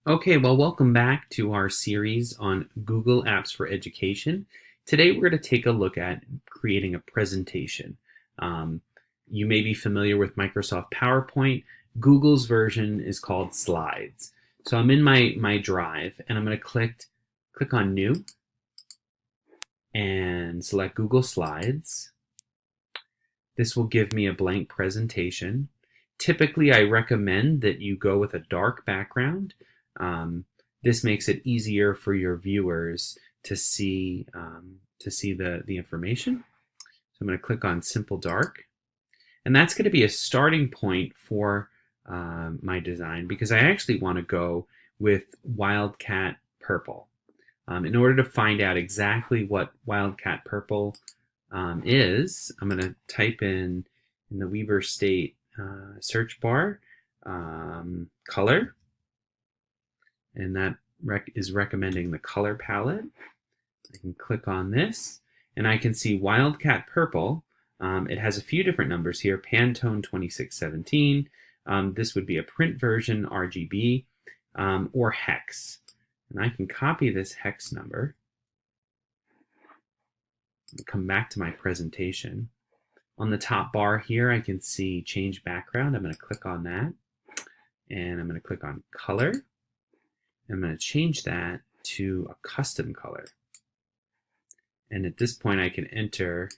Okay, well, welcome back to our series on Google Apps for Education. Today, we're going to take a look at creating a presentation. Um, you may be familiar with Microsoft PowerPoint. Google's version is called Slides. So I'm in my Drive, and I'm going to click on New and select Google Slides. This will give me a blank presentation. Typically, I recommend that you go with a dark background. Um, this makes it easier for your viewers to see the information. So I'm going to click on Simple Dark, and that's going to be a starting point for my design because I actually want to go with Wildcat Purple. In order to find out exactly what Wildcat Purple is, I'm going to type in the Weber State search bar color, and that is recommending the color palette. I can click on this, and I can see Wildcat Purple. It has a few different numbers here, Pantone 2617. This would be a print version, RGB, or hex. And I can copy this hex number and come back to my presentation. On the top bar here, I can see change background. I'm going to click on that, and I'm going to click on color. I'm going to change that to a custom color. And at this point, I can enter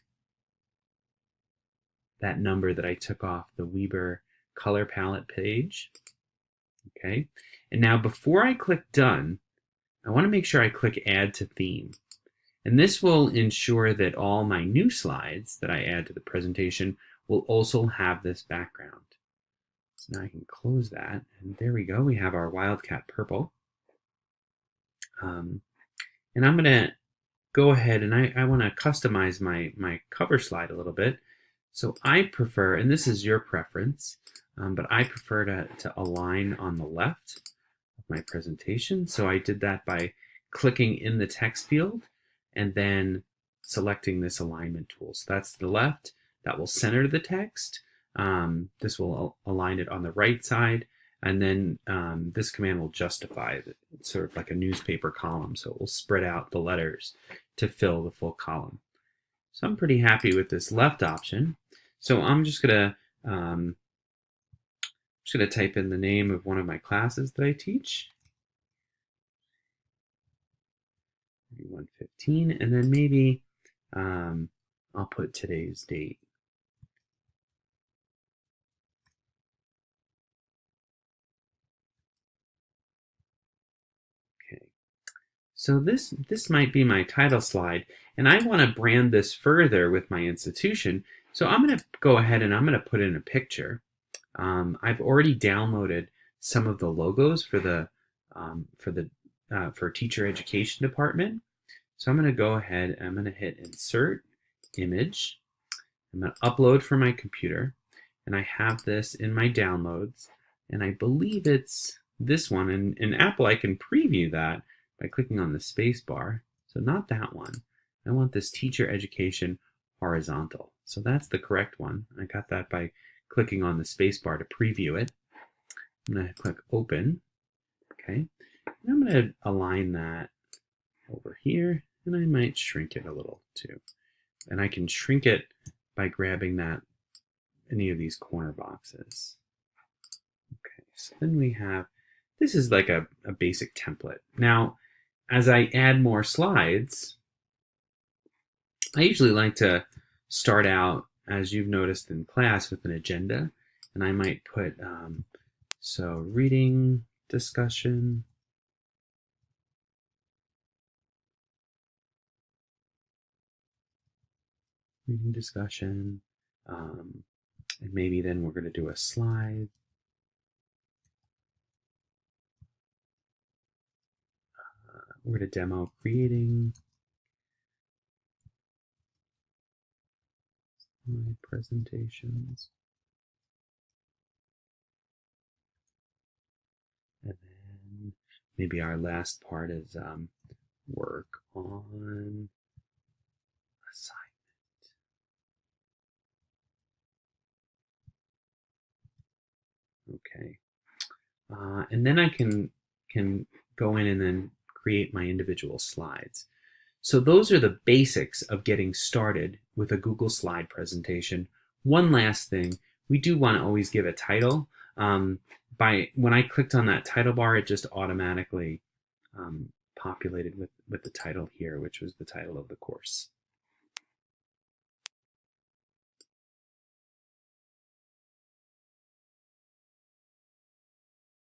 that number that I took off the Weber color palette page. Okay. And now before I click done, I want to make sure I click add to theme. And this will ensure that all my new slides that I add to the presentation will also have this background. So now I can close that, and there we go. We have our Wildcat Purple. And I'm going to go ahead and I want to customize my cover slide a little bit. So I prefer, and this is your preference, but I prefer to align on the left of my presentation. So I did that by clicking in the text field and then selecting this alignment tool. So that's the left. That will center the text. This will align it on the right side. And then this command will justify it, sort of like a newspaper column. So it will spread out the letters to fill the full column. So I'm pretty happy with this left option. So I'm just gonna type in the name of one of my classes that I teach, 115, and then maybe I'll put today's date. Okay. So this might be my title slide, and I want to brand this further with my institution. So I'm going to go ahead and I'm going to put in a picture. I've already downloaded some of the logos for the for teacher education department. So I'm going to go ahead and I'm going to hit insert image. I'm going to upload from my computer, and I have this in my downloads, and I believe it's this one. And in Apple, I can preview that by clicking on the space bar. So not that one. I want this teacher education horizontal. So that's the correct one. I got that by clicking on the space bar to preview it. I'm going to click open. Okay. And I'm going to align that over here, and I might shrink it a little too. And I can shrink it by grabbing any of these corner boxes. Okay, so then we have, this is like a basic template. Now, as I add more slides, I usually like to start out, as you've noticed in class, with an agenda. And I might put, so reading discussion. Reading discussion. And maybe then we're going to do a slide. We're going to demo creating my presentations. And then maybe our last part is work on assignment. Okay. And then I can can go in and then create my individual slides. So those are the basics of getting started with a Google slide presentation. One last thing, we do want to always give a title. When I clicked on that title bar, it just automatically populated with the title here, which was the title of the course.